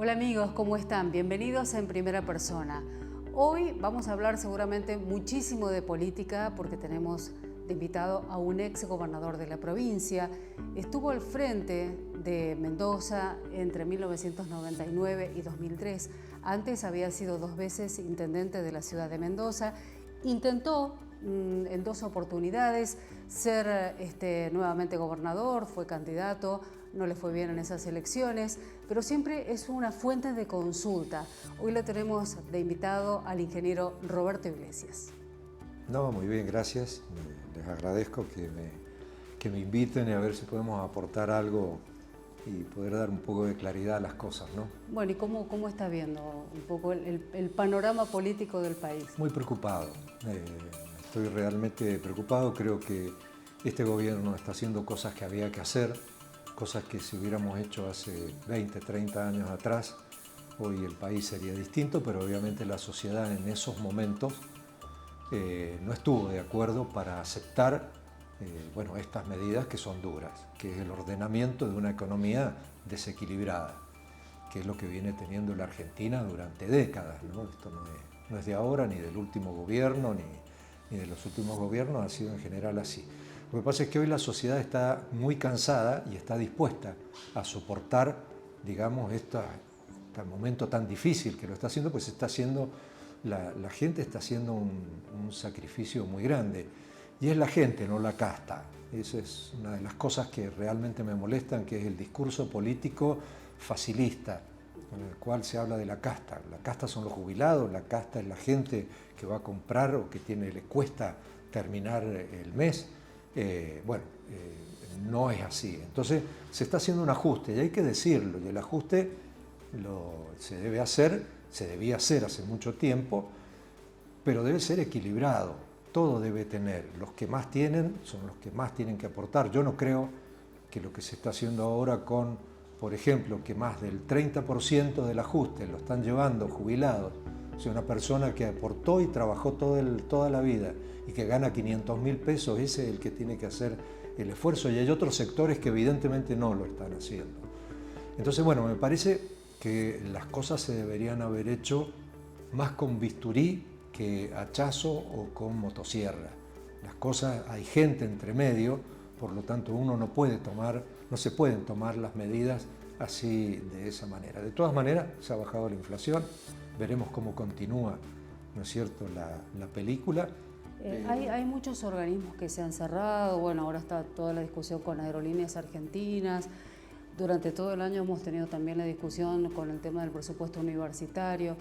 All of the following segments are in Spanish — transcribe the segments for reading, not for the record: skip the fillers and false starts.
Hola amigos, ¿cómo están? Bienvenidos a En Primera Persona. Hoy vamos a hablar seguramente muchísimo de política porque tenemos de invitado a un ex gobernador de la provincia. Estuvo al frente de Mendoza entre 1999 y 2003. Antes había sido 2 veces intendente de la ciudad de Mendoza. Intentó en 2 oportunidades ser nuevamente gobernador, fue candidato, no le fue bien en esas elecciones, pero siempre es una fuente de consulta. Hoy le tenemos de invitado al ingeniero Roberto Iglesias. No, muy bien, gracias. Les agradezco que me inviten y a ver si podemos aportar algo y poder dar un poco de claridad a las cosas, ¿no? Bueno, ¿y cómo está viendo un poco el panorama político del país? Muy preocupado. Estoy realmente preocupado. Creo que este gobierno está haciendo cosas que había que hacer, cosas que si hubiéramos hecho hace 20, 30 años atrás, hoy el país sería distinto, pero obviamente la sociedad en esos momentos no estuvo de acuerdo para aceptar estas medidas que son duras, que es el ordenamiento de una economía desequilibrada, que es lo que viene teniendo la Argentina durante décadas, ¿no? Esto no es de ahora, ni del último gobierno, ni de los últimos gobiernos, ha sido en general así. Lo que pasa es que hoy la sociedad está muy cansada y está dispuesta a soportar, digamos, este momento tan difícil que lo está haciendo, pues está haciendo, la gente está haciendo un sacrificio muy grande. Y es la gente, no la casta. Esa es una de las cosas que realmente me molestan, que es el discurso político facilista, en el cual se habla de la casta. La casta son los jubilados, la casta es la gente que va a comprar o que le cuesta terminar el mes. No es así. Entonces se está haciendo un ajuste y hay que decirlo, y el ajuste se debía hacer hace mucho tiempo, pero debe ser equilibrado. Todo debe tener. Los que más tienen son los que más tienen que aportar. Yo no creo que lo que se está haciendo ahora con, por ejemplo, que más del 30% del ajuste lo están llevando jubilados, o sea, una persona que aportó y trabajó toda la vida y que gana 500.000 pesos, ese es el que tiene que hacer el esfuerzo, y hay otros sectores que evidentemente no lo están haciendo. Entonces, bueno, me parece que las cosas se deberían haber hecho más con bisturí que hachazo o con motosierra. Las cosas, hay gente entre medio, por lo tanto uno no se pueden tomar las medidas así de esa manera. De todas maneras, se ha bajado la inflación, veremos cómo continúa, ¿no es cierto?, la película. Hay muchos organismos que se han cerrado, bueno, ahora está toda la discusión con Aerolíneas Argentinas, durante todo el año hemos tenido también la discusión con el tema del presupuesto universitario.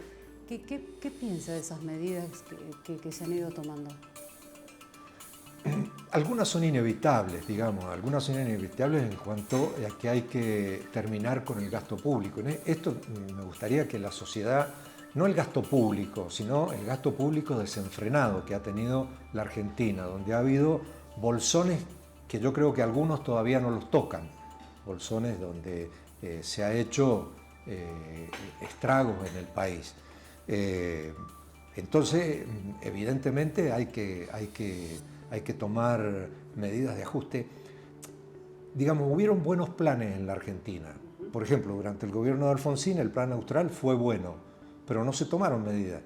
¿Qué piensa de esas medidas que se han ido tomando? Algunas son inevitables, digamos, en cuanto a que hay que terminar con el gasto público. Esto me gustaría que la sociedad, no el gasto público, sino el gasto público desenfrenado que ha tenido la Argentina, donde ha habido bolsones que yo creo que algunos todavía no los tocan, bolsones donde se ha hecho estragos en el país. Entonces, evidentemente hay que tomar medidas de ajuste. Digamos, hubieron buenos planes en la Argentina. Por ejemplo, durante el gobierno de Alfonsín el plan austral fue bueno, pero no se tomaron medidas.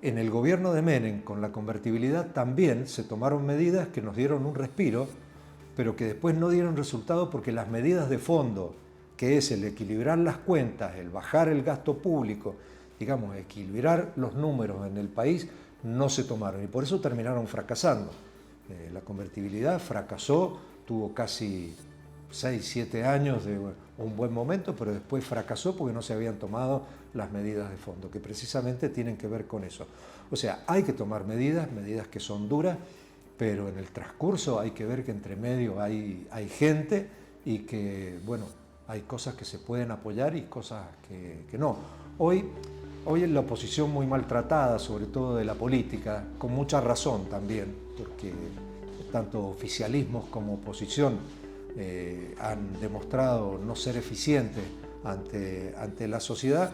En el gobierno de Menem, con la convertibilidad, también se tomaron medidas que nos dieron un respiro, pero que después no dieron resultado porque las medidas de fondo, que es el equilibrar las cuentas, el bajar el gasto público, digamos, equilibrar los números en el país, no se tomaron y por eso terminaron fracasando. La convertibilidad fracasó, tuvo casi 6, 7 años de un buen momento, pero después fracasó porque no se habían tomado las medidas de fondo, que precisamente tienen que ver con eso. O sea, hay que tomar medidas que son duras, pero en el transcurso hay que ver que entre medio hay gente y que, bueno, hay cosas que se pueden apoyar y cosas que no. Hoy es la oposición muy maltratada, sobre todo de la política, con mucha razón también, porque tanto oficialismos como oposición han demostrado no ser eficientes ante la sociedad.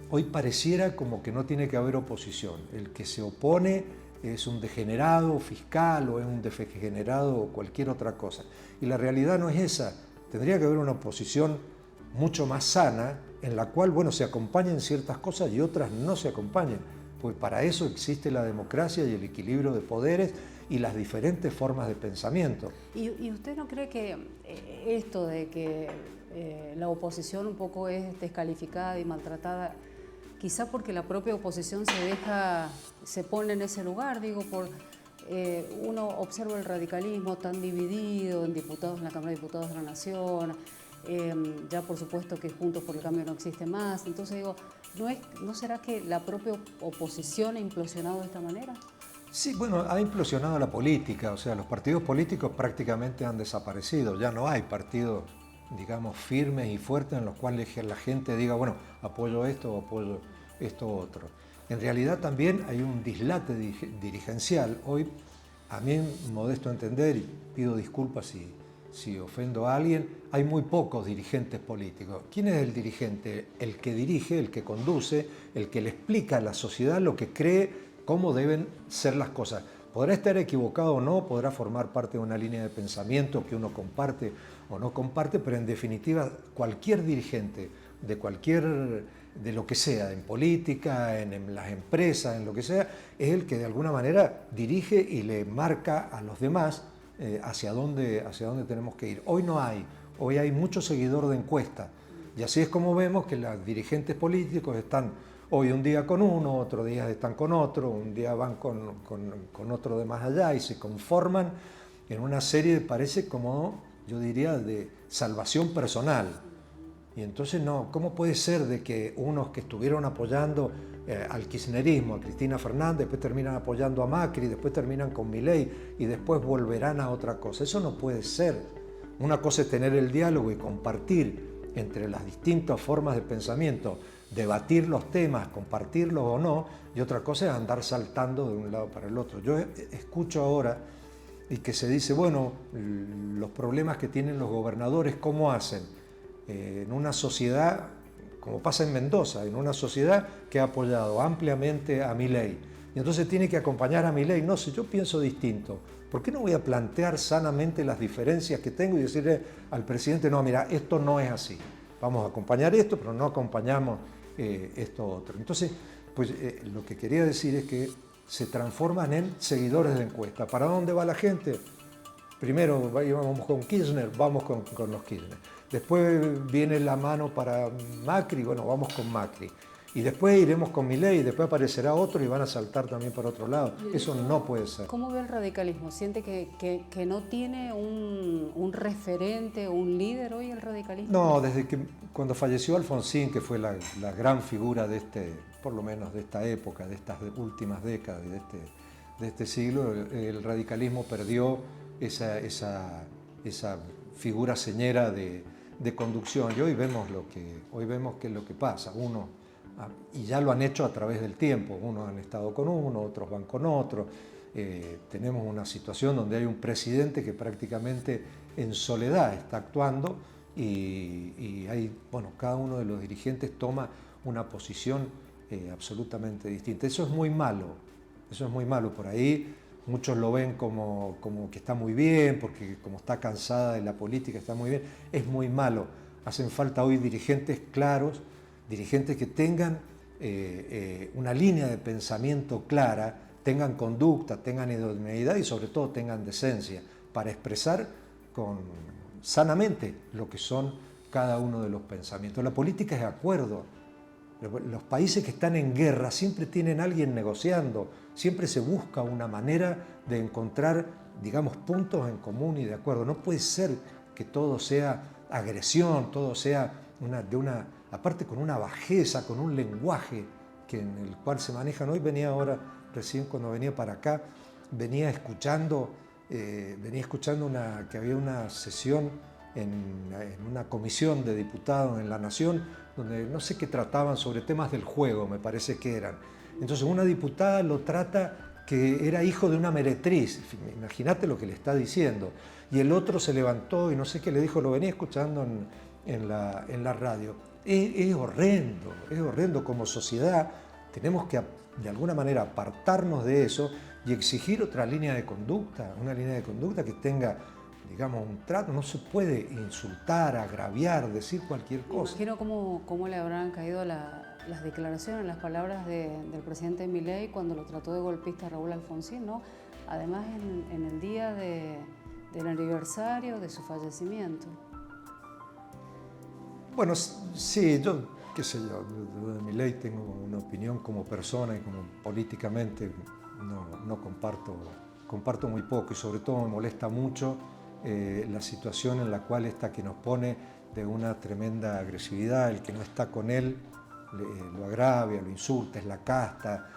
Hoy pareciera como que no tiene que haber oposición. El que se opone es un degenerado fiscal o es un degenerado o cualquier otra cosa. Y la realidad no es esa. Tendría que haber una oposición mucho más sana en la cual, bueno, se acompañan ciertas cosas y otras no se acompañan. Pues para eso existe la democracia y el equilibrio de poderes y las diferentes formas de pensamiento. ¿Y usted no cree que esto de que la oposición un poco es descalificada y maltratada, quizá porque la propia oposición se pone en ese lugar, digo, uno observa el radicalismo tan dividido en diputados, en la Cámara de Diputados de la Nación, ya por supuesto que Juntos por el Cambio no existe más, entonces digo, ¿no será que la propia oposición ha implosionado de esta manera? Sí, bueno, ha implosionado la política, o sea, los partidos políticos prácticamente han desaparecido, ya no hay partidos, digamos, firmes y fuertes en los cuales la gente diga, bueno, apoyo esto o apoyo esto otro. En realidad también hay un dislate dirigencial. Hoy, a mi modesto entender, y pido disculpas si ofendo a alguien, hay muy pocos dirigentes políticos. ¿Quién es el dirigente? El que dirige, el que conduce, el que le explica a la sociedad lo que cree, cómo deben ser las cosas. Podrá estar equivocado o no, podrá formar parte de una línea de pensamiento que uno comparte o no comparte, pero en definitiva cualquier dirigente de lo que sea, en política, en las empresas, en lo que sea, es el que de alguna manera dirige y le marca a los demás hacia dónde tenemos que ir. Hoy no hay, hoy hay mucho seguidor de encuesta y así es como vemos que los dirigentes políticos están hoy un día con uno, otro día están con otro, un día van con otro de más allá y se conforman en una serie, parece como, yo diría, de salvación personal. Y entonces no, ¿cómo puede ser de que unos que estuvieron apoyando al kirchnerismo, a Cristina Fernández, después terminan apoyando a Macri, después terminan con Milei y después volverán a otra cosa? Eso no puede ser. Una cosa es tener el diálogo y compartir entre las distintas formas de pensamiento, debatir los temas, compartirlos o no, y otra cosa es andar saltando de un lado para el otro. Yo escucho ahora y que se dice, bueno, los problemas que tienen los gobernadores, ¿cómo hacen? En una sociedad, como pasa en Mendoza, en una sociedad que ha apoyado ampliamente a Milei, y entonces tiene que acompañar a Milei. No sé, yo pienso distinto. ¿Por qué no voy a plantear sanamente las diferencias que tengo y decirle al presidente, no, mira, esto no es así, vamos a acompañar esto, pero no acompañamos esto otro? Entonces, pues lo que quería decir es que se transforman en seguidores de encuesta. ¿Para dónde va la gente? Primero vamos con Kirchner, vamos con los Kirchner. Después viene la mano para Macri, bueno, vamos con Macri. Y después iremos con Milei, y después aparecerá otro y van a saltar también para otro lado. Eso no puede ser. ¿Cómo ve el radicalismo? ¿Siente que no tiene un referente, un líder hoy el radicalismo? No, desde que cuando falleció Alfonsín, que fue la gran figura de por lo menos de esta época, de estas últimas décadas de este siglo, el radicalismo perdió esa figura señera de conducción. Y hoy vemos qué es lo que pasa. Y ya lo han hecho a través del tiempo. Unos han estado con uno, otros van con otro. Tenemos una situación donde hay un presidente que prácticamente en soledad está actuando y cada uno de los dirigentes toma una posición absolutamente distinta. Eso es muy malo. Por ahí muchos lo ven como que está muy bien, porque como está cansada de la política está muy bien. Es muy malo. Hacen falta hoy dirigentes claros, dirigentes que tengan una línea de pensamiento clara, tengan conducta, tengan idoneidad y sobre todo tengan decencia para expresar sanamente lo que son cada uno de los pensamientos. La política es acuerdo. Los países que están en guerra siempre tienen a alguien negociando, siempre se busca una manera de encontrar, digamos, puntos en común y de acuerdo. No puede ser que todo sea agresión, todo sea aparte con una bajeza, con un lenguaje en el cual se manejan. Hoy recién cuando venía para acá, venía escuchando que había una sesión en una comisión de diputados en La Nación, donde no sé qué trataban sobre temas del juego, me parece que eran. Entonces una diputada lo trata que era hijo de una meretriz, imagínate lo que le está diciendo, y el otro se levantó y no sé qué le dijo, lo venía escuchando en la radio. Es horrendo como sociedad. Tenemos que de alguna manera apartarnos de eso y exigir otra línea de conducta, una línea de conducta que tenga digamos, un trato, no se puede insultar, agraviar, decir cualquier Me cosa. imagino cómo le habrán caído las declaraciones, las palabras del presidente Milei cuando lo trató de golpista a Raúl Alfonsín, ¿no? Además en el día del aniversario de su fallecimiento. Bueno, sí, yo, qué sé yo, de Milei tengo una opinión como persona y como políticamente no comparto muy poco, y sobre todo me molesta mucho la situación en la cual está, que nos pone de una tremenda agresividad. El que no está con él lo agravia, lo insulta, es la casta,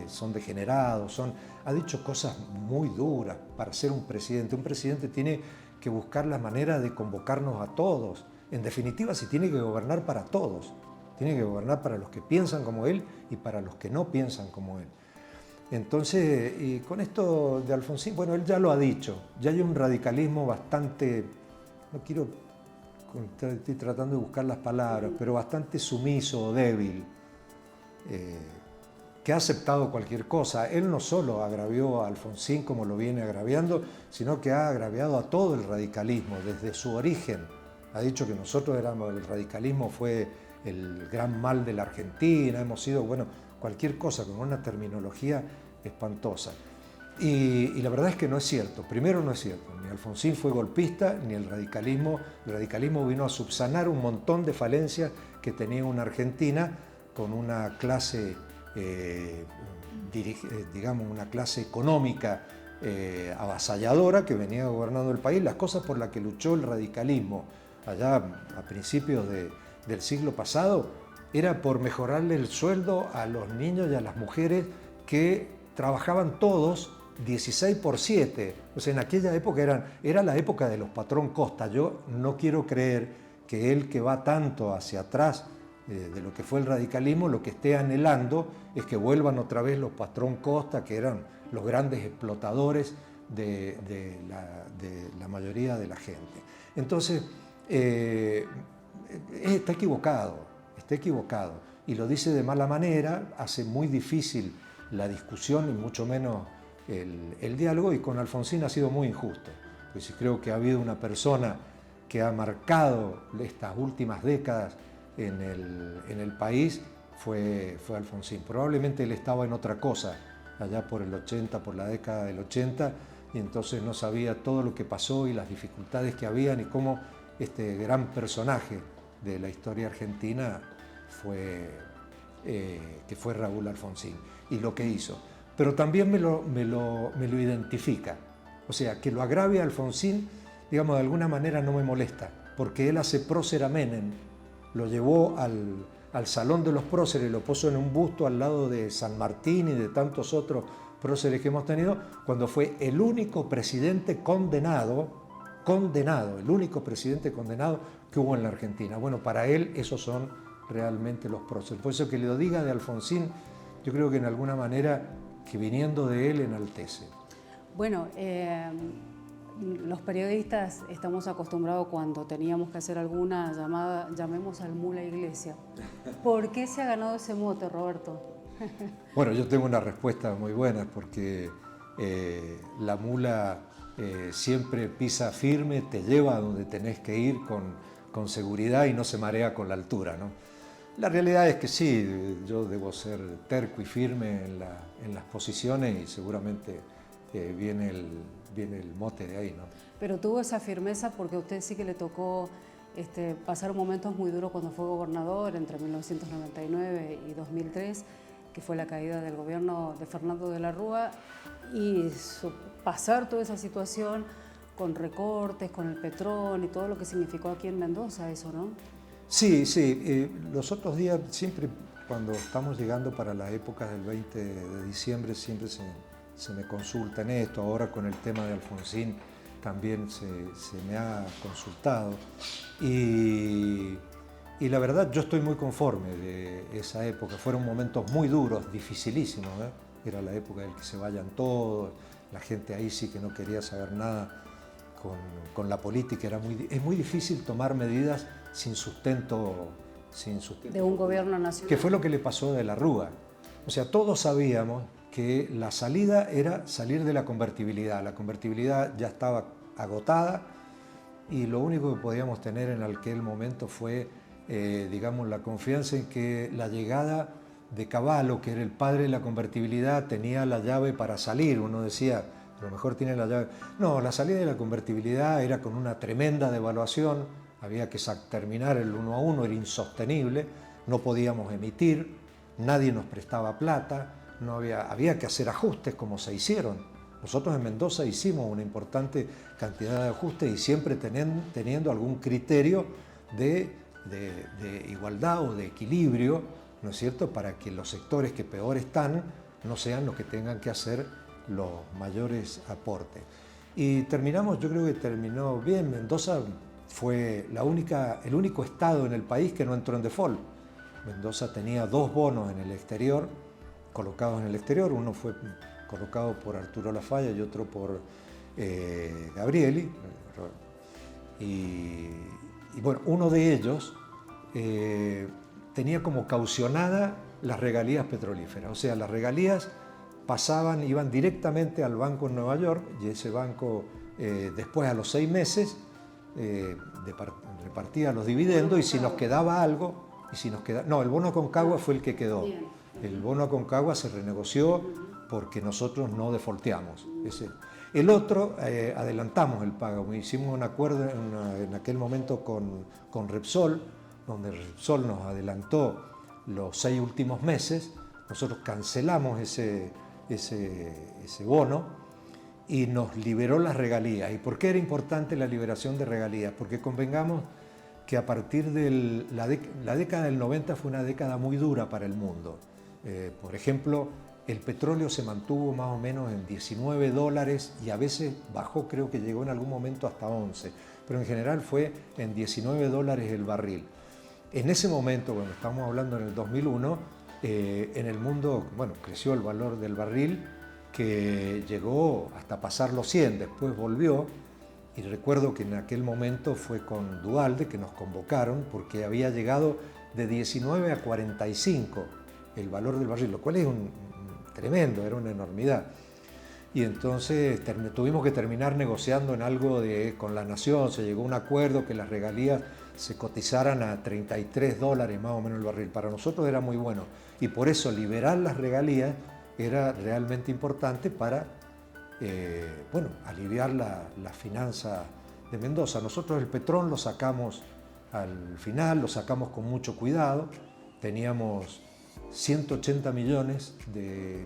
son degenerados, ha dicho cosas muy duras para ser un presidente. Un presidente tiene que buscar la manera de convocarnos a todos. En definitiva, si tiene que gobernar para todos, tiene que gobernar para los que piensan como él y para los que no piensan como él. Entonces, y con esto de Alfonsín, bueno, él ya lo ha dicho, ya hay un radicalismo bastante, estoy tratando de buscar las palabras, pero bastante sumiso o débil, que ha aceptado cualquier cosa. Él no solo agravió a Alfonsín como lo viene agraviando, sino que ha agraviado a todo el radicalismo desde su origen. Ha dicho que nosotros el radicalismo fue el gran mal de la Argentina, hemos sido, bueno, cualquier cosa con una terminología espantosa. Y la verdad es que no es cierto. Primero, no es cierto. Ni Alfonsín fue golpista, ni el radicalismo. El radicalismo vino a subsanar un montón de falencias que tenía una Argentina con una clase, digamos, una clase económica avasalladora que venía gobernando el país. Las cosas por las que luchó el radicalismo allá a principios del siglo pasado era por mejorarle el sueldo a los niños y a las mujeres que trabajaban todos 16/7. O sea, en aquella época era la época de los patrón Costa. Yo no quiero creer que él, que va tanto hacia atrás de lo que fue el radicalismo, lo que esté anhelando es que vuelvan otra vez los patrón Costa, que eran los grandes explotadores de la mayoría de la gente. Entonces, está equivocado, y lo dice de mala manera, hace muy difícil la discusión y mucho menos el diálogo, y con Alfonsín ha sido muy injusto, pues sí, creo que ha habido una persona que ha marcado estas últimas décadas en el país, fue Alfonsín. Probablemente él estaba en otra cosa allá por el 80, por la década del 80, y entonces no sabía todo lo que pasó y las dificultades que habían y cómo este gran personaje de la historia argentina que fue Raúl Alfonsín, y lo que hizo. Pero también me lo identifica. O sea, que lo agravie a Alfonsín, digamos, de alguna manera no me molesta, porque él hace prócer a Menem, lo llevó al Salón de los Próceres, lo puso en un busto al lado de San Martín y de tantos otros próceres que hemos tenido, cuando fue el único presidente condenado, el único presidente condenado que hubo en la Argentina. Bueno, para él esos son realmente los próceres. Por eso que le lo diga de Alfonsín, yo creo que en alguna manera, que viniendo de él, enaltece. Bueno, los periodistas estamos acostumbrados cuando teníamos que hacer alguna llamada, llamemos al Mula Iglesia. ¿Por qué se ha ganado ese mote, Roberto? Bueno, yo tengo una respuesta muy buena, porque la mula siempre pisa firme, te lleva a donde tenés que ir con seguridad y no se marea con la altura, ¿no? La realidad es que sí, yo debo ser terco y firme en las posiciones, y seguramente viene el mote de ahí, ¿no? Pero tuvo esa firmeza porque a usted sí que le tocó pasar momentos muy duros cuando fue gobernador, entre 1999 y 2003, que fue la caída del gobierno de Fernando de la Rúa, y pasar toda esa situación con recortes, con el Petrón y todo lo que significó aquí en Mendoza, eso, ¿no? Sí, sí. Los otros días, siempre cuando estamos llegando para la época del 20 de diciembre, siempre se me consulta en esto. Ahora con el tema de Alfonsín también se me ha consultado. Y la verdad, yo estoy muy conforme de esa época. Fueron momentos muy duros, dificilísimos, ¿eh? Era la época en que se vayan todos, la gente ahí sí que no quería saber nada con la política. Es muy difícil tomar medidas sin sustento. De un gobierno nacional. Que fue lo que le pasó a De la Rúa. O sea, todos sabíamos que la salida era salir de la convertibilidad. La convertibilidad ya estaba agotada, y lo único que podíamos tener en aquel momento fue, digamos, la confianza en que la llegada de Cavallo, que era el padre de la convertibilidad, tenía la llave para salir. Uno decía, a lo mejor tiene la llave. No, la salida de la convertibilidad era con una tremenda devaluación, había que terminar el 1 a 1, era insostenible, no podíamos emitir, nadie nos prestaba plata, había que hacer ajustes como se hicieron. Nosotros en Mendoza hicimos una importante cantidad de ajustes y siempre teniendo algún criterio de igualdad o de equilibrio, ¿no es cierto?, para que los sectores que peor están no sean los que tengan que hacer los mayores aportes. Y terminamos, yo creo que terminó bien. Mendoza fue el único estado en el país que no entró en default. Mendoza tenía 2 bonos en el exterior, colocados en el exterior. Uno fue colocado por Arturo Lafalla y otro por Gabrieli. Y bueno, uno de ellos tenía como caucionada las regalías petrolíferas. O sea, las regalías iban directamente al banco en Nueva York, y ese banco después, a los 6 meses, repartía los dividendos, y si nos quedaba algo, el bono Aconcagua fue el que quedó. El bono Aconcagua se renegoció porque nosotros no defaulteamos. El otro, adelantamos el pago. Hicimos un acuerdo en aquel momento con Repsol, donde Repsol nos adelantó los 6 últimos meses. Nosotros cancelamos ese bono y nos liberó las regalías. ¿Y por qué era importante la liberación de regalías? Porque convengamos que a partir de la década del 90 fue una década muy dura para el mundo. Por ejemplo, el petróleo se mantuvo más o menos en $19 y a veces bajó, creo que llegó en algún momento hasta 11, pero en general fue en $19 el barril. En ese momento, cuando estamos hablando en el 2001, en el mundo, bueno, creció el valor del barril, que llegó hasta pasar los 100, después volvió, y recuerdo que en aquel momento fue con Duhalde que nos convocaron, porque había llegado de 19 a 45 el valor del barril, lo cual es tremendo, era una enormidad. Y entonces tuvimos que terminar negociando en algo con la Nación. Se llegó a un acuerdo que las regalías se cotizaran a $33 más o menos el barril. Para nosotros era muy bueno, y por eso liberar las regalías era realmente importante para aliviar la finanza de Mendoza. Nosotros el Petrón lo sacamos al final, lo sacamos con mucho cuidado. Teníamos 180 millones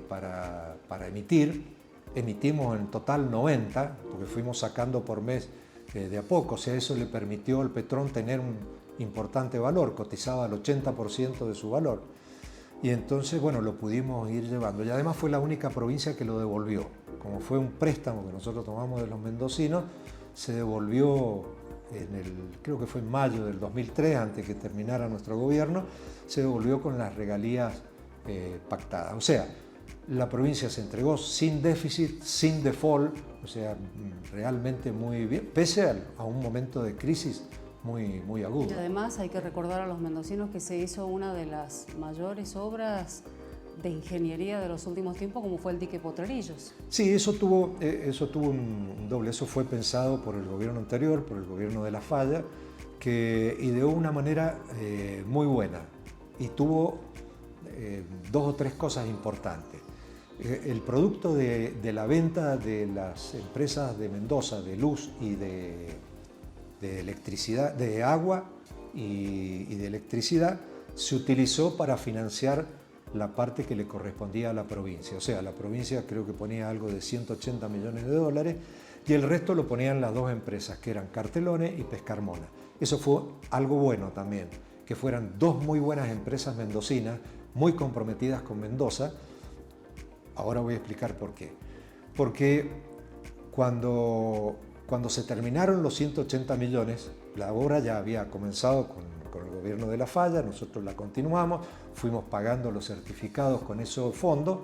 para emitir. Emitimos en total 90, porque fuimos sacando por mes de a poco. O sea, eso le permitió al Petrón tener un importante valor, cotizaba al 80% de su valor. Y entonces, bueno, lo pudimos ir llevando. Y además fue la única provincia que lo devolvió. Como fue un préstamo que nosotros tomamos de los mendocinos, se devolvió creo que fue en mayo del 2003, antes que terminara nuestro gobierno, se devolvió con las regalías pactadas. O sea, la provincia se entregó sin déficit, sin default, o sea, realmente muy bien, pese a un momento de crisis muy, muy agudo. Y además hay que recordar a los mendocinos que se hizo una de las mayores obras de ingeniería de los últimos tiempos, como fue el dique Potrerillos. Sí, eso tuvo un doble. Eso fue pensado por el gobierno anterior, por el gobierno de Lafalla, que ideó una manera muy buena, y tuvo 2 o 3 cosas importantes. El producto de la venta de las empresas de Mendoza, de luz y de electricidad, de agua y de electricidad, se utilizó para financiar la parte que le correspondía a la provincia. O sea, la provincia creo que ponía algo de 180 millones de dólares, y el resto lo ponían las 2 empresas, que eran Cartelone y Pescarmona. Eso fue algo bueno también, que fueran 2 muy buenas empresas mendocinas, muy comprometidas con Mendoza. Ahora voy a explicar por qué. Porque cuando se terminaron los 180 millones, la obra ya había comenzado con el gobierno de Lafalla, nosotros la continuamos, fuimos pagando los certificados con esos fondos,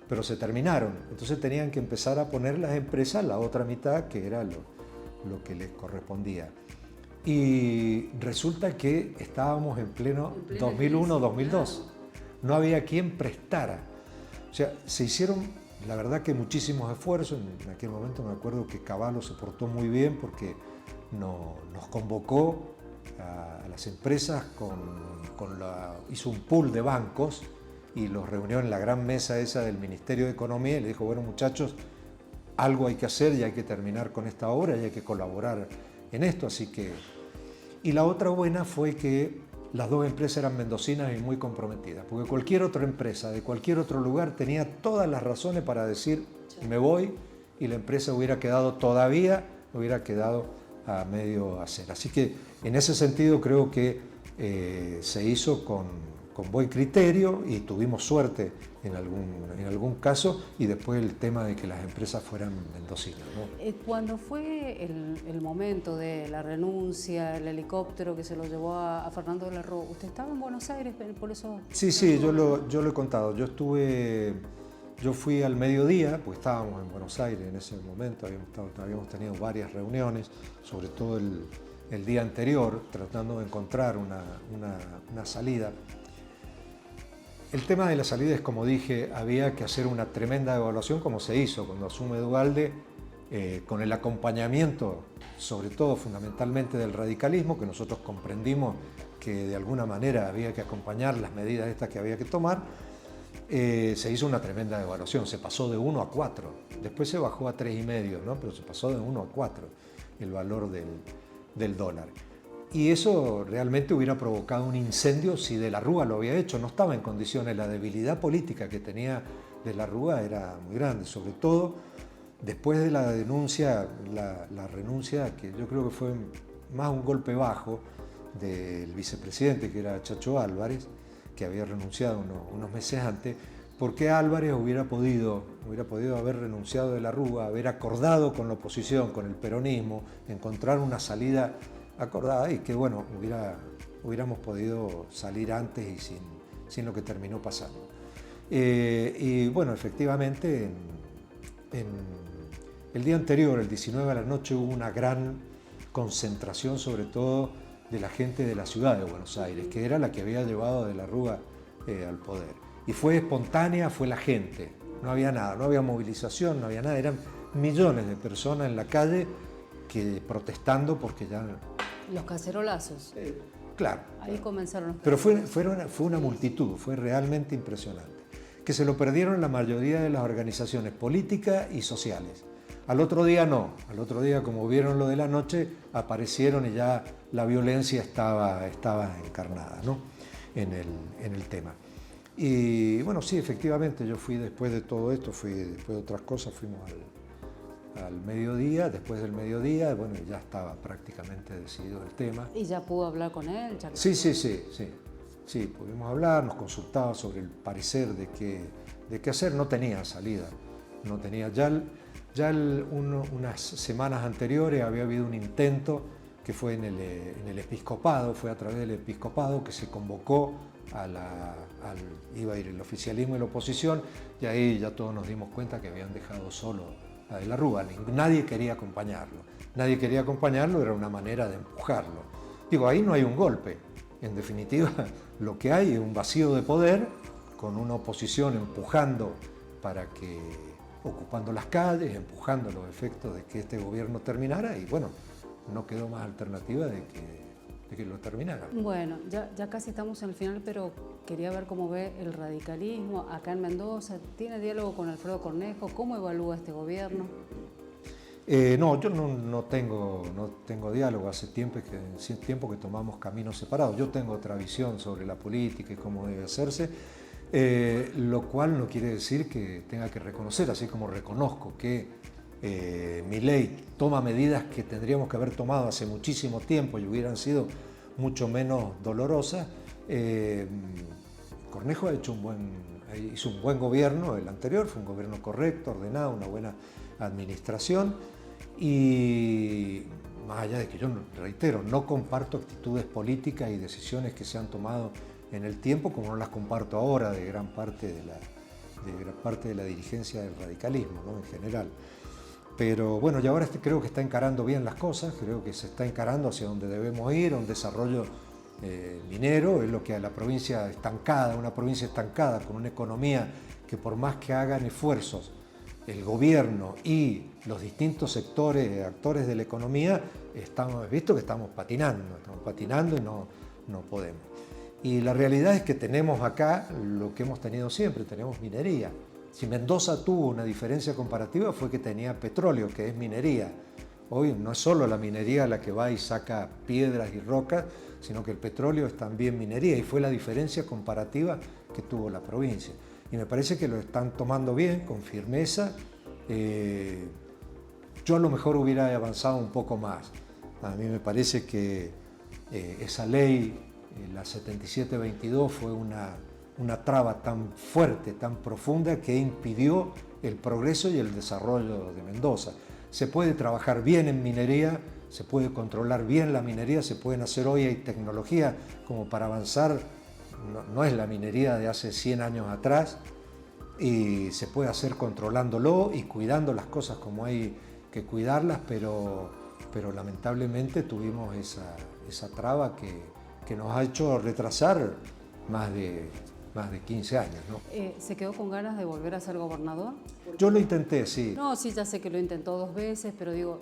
pero se terminaron. Entonces tenían que empezar a poner las empresas la otra mitad, que era lo que les correspondía. Y resulta que estábamos en pleno 2001-2002. No había quien prestara. O sea, se hicieron la verdad que muchísimos esfuerzos. En aquel momento me acuerdo que Cavallo se portó muy bien porque nos convocó a las empresas, hizo un pool de bancos y los reunió en la gran mesa esa del Ministerio de Economía y le dijo, bueno muchachos, algo hay que hacer y hay que terminar con esta obra y hay que colaborar en esto. Así que... Y la otra buena fue que las dos empresas eran mendocinas y muy comprometidas, porque cualquier otra empresa de cualquier otro lugar tenía todas las razones para decir me voy, y la empresa hubiera quedado a medio hacer. Así que en ese sentido creo que se hizo con buen criterio y tuvimos suerte en algún caso, y después el tema de que las empresas fueran mendocinas, ¿no? Cuando fue el momento de la renuncia, el helicóptero que se lo llevó a Fernando de la Rúa, ¿usted estaba en Buenos Aires por eso? Sí, yo lo he contado. Yo fui al mediodía, pues estábamos en Buenos Aires en ese momento, habíamos tenido varias reuniones, sobre todo el día anterior, tratando de encontrar una salida. El tema de la salida es, como dije, había que hacer una tremenda evaluación, como se hizo cuando asume Duhalde, con el acompañamiento, sobre todo fundamentalmente del radicalismo, que nosotros comprendimos que de alguna manera había que acompañar las medidas estas que había que tomar. Se hizo una tremenda evaluación, se pasó de 1 a 4, después se bajó a 3,5, ¿no? Pero se pasó de 1 a 4 el valor del dólar. Y eso realmente hubiera provocado un incendio si De la Rúa lo había hecho. No estaba en condiciones, la debilidad política que tenía De la Rúa era muy grande, sobre todo después de la denuncia, la renuncia, que yo creo que fue más un golpe bajo del vicepresidente, que era Chacho Álvarez, que había renunciado unos meses antes, porque Álvarez hubiera podido haber renunciado De la Rúa, haber acordado con la oposición, con el peronismo, encontrar una salida acordada y que, bueno, hubiéramos podido salir antes y sin lo que terminó pasando. Y bueno, efectivamente, el día anterior, el 19 a la noche, hubo una gran concentración, sobre todo de la gente de la ciudad de Buenos Aires, que era la que había llevado a De la Rúa al poder. Y fue espontánea, fue la gente, no había nada, no había movilización, no había nada, eran millones de personas en la calle protestando porque ya... Los cacerolazos. Claro. Ahí comenzaron los cacerolazos. Pero fue una multitud, fue realmente impresionante. Que se lo perdieron la mayoría de las organizaciones políticas y sociales. Al otro día no, al otro día, como vieron lo de la noche, aparecieron y ya la violencia estaba encarnada, ¿no? en el tema. Y bueno, sí, efectivamente, yo fui después de todo esto, después de otras cosas, fuimos al mediodía, después del mediodía, bueno, ya estaba prácticamente decidido el tema. ¿Y ya pudo hablar con él? Sí, pudimos hablar, nos consultaba sobre el parecer de qué hacer, no tenía salida, no tenía, unas semanas anteriores había habido un intento que fue en el episcopado, fue a través del episcopado que se convocó iba a ir el oficialismo y la oposición, y ahí ya todos nos dimos cuenta que habían dejado solo a De la Rúa. Nadie quería acompañarlo, era una manera de empujarlo. Digo, ahí no hay un golpe, en definitiva lo que hay es un vacío de poder con una oposición empujando ocupando las calles, empujando los efectos de que este gobierno terminara, y bueno, no quedó más alternativa de que lo terminara. Bueno, ya casi estamos en el final, pero quería ver cómo ve el radicalismo acá en Mendoza. ¿Tiene diálogo con Alfredo Cornejo? ¿Cómo evalúa este gobierno? No, yo no tengo diálogo. Hace tiempo que tomamos caminos separados. Yo tengo otra visión sobre la política y cómo debe hacerse, lo cual no quiere decir que tenga que reconocer, así como reconozco que Milei toma medidas que tendríamos que haber tomado hace muchísimo tiempo y hubieran sido mucho menos dolorosas. Cornejo hizo un buen gobierno, el anterior fue un gobierno correcto, ordenado, una buena administración, y más allá de que yo, reitero, no comparto actitudes políticas y decisiones que se han tomado en el tiempo, como no las comparto ahora de gran parte de la dirigencia del radicalismo, ¿no? En general. Pero bueno, y ahora creo que está encarando bien las cosas, creo que se está encarando hacia donde debemos ir, a un desarrollo minero, es lo que a la provincia estancada, una provincia estancada con una economía que por más que hagan esfuerzos el gobierno y los distintos sectores, actores de la economía, hemos visto que estamos patinando y no podemos. Y la realidad es que tenemos acá lo que hemos tenido siempre, tenemos minería. Si Mendoza tuvo una diferencia comparativa fue que tenía petróleo, que es minería. Hoy no es solo la minería la que va y saca piedras y rocas, sino que el petróleo es también minería y fue la diferencia comparativa que tuvo la provincia. Y me parece que lo están tomando bien, con firmeza. Yo a lo mejor hubiera avanzado un poco más. A mí me parece que esa ley, la 7722, fue una traba tan fuerte, tan profunda, que impidió el progreso y el desarrollo de Mendoza. Se puede trabajar bien en minería, se puede controlar bien la minería, se pueden hacer hoy, hay tecnología como para avanzar. No es la minería de hace 100 años atrás, y se puede hacer controlándolo y cuidando las cosas como hay que cuidarlas, pero lamentablemente tuvimos esa traba que nos ha hecho retrasar más de 15 años, ¿no? ¿Se quedó con ganas de volver a ser gobernador? Yo lo intenté, sí. No, sí, ya sé que lo intentó 2 veces, pero digo,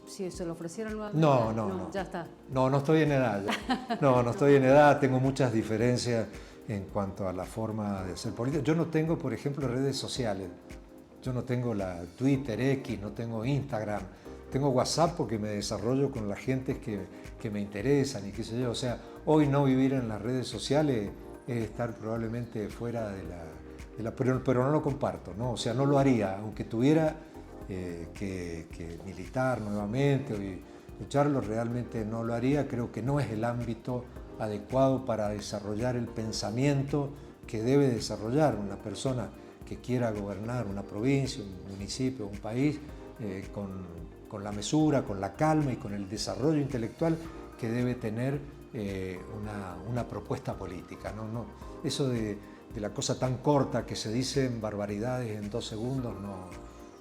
si se lo ofrecieran nuevamente, no. Ya está. No estoy en edad. No estoy en edad, tengo muchas diferencias en cuanto a la forma de hacer política. Yo no tengo, por ejemplo, redes sociales. Yo no tengo la Twitter, X, no tengo Instagram. Tengo WhatsApp porque me desarrollo con la gente que me interesan y qué sé yo. O sea, hoy no vivir en las redes sociales es estar probablemente fuera pero no lo comparto, ¿no? O sea, no lo haría, aunque tuviera que militar nuevamente o lucharlo, realmente no lo haría. Creo que no es el ámbito adecuado para desarrollar el pensamiento que debe desarrollar una persona que quiera gobernar una provincia, un municipio, un país, con la mesura, con la calma y con el desarrollo intelectual que debe tener una propuesta política, ¿no? Eso de la cosa tan corta que se dicen barbaridades en 2 segundos, no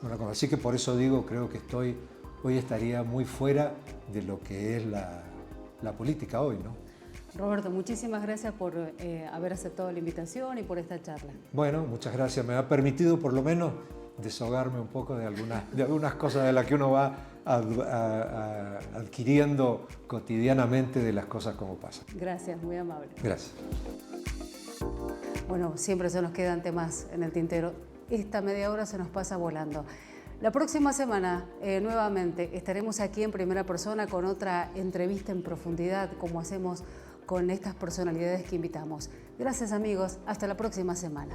la conozco. Así que por eso digo, creo que hoy estaría muy fuera de lo que es la política hoy, ¿no? Roberto, muchísimas gracias por haber aceptado la invitación y por esta charla. Bueno, muchas gracias. Me ha permitido por lo menos desahogarme un poco de algunas cosas de las que uno va adquiriendo cotidianamente de las cosas como pasan. Gracias, muy amable. Gracias. Bueno, siempre se nos quedan temas en el tintero. Esta media hora se nos pasa volando. La próxima semana, nuevamente, estaremos aquí en Primera Persona con otra entrevista en profundidad, como hacemos con estas personalidades que invitamos. Gracias, amigos. Hasta la próxima semana.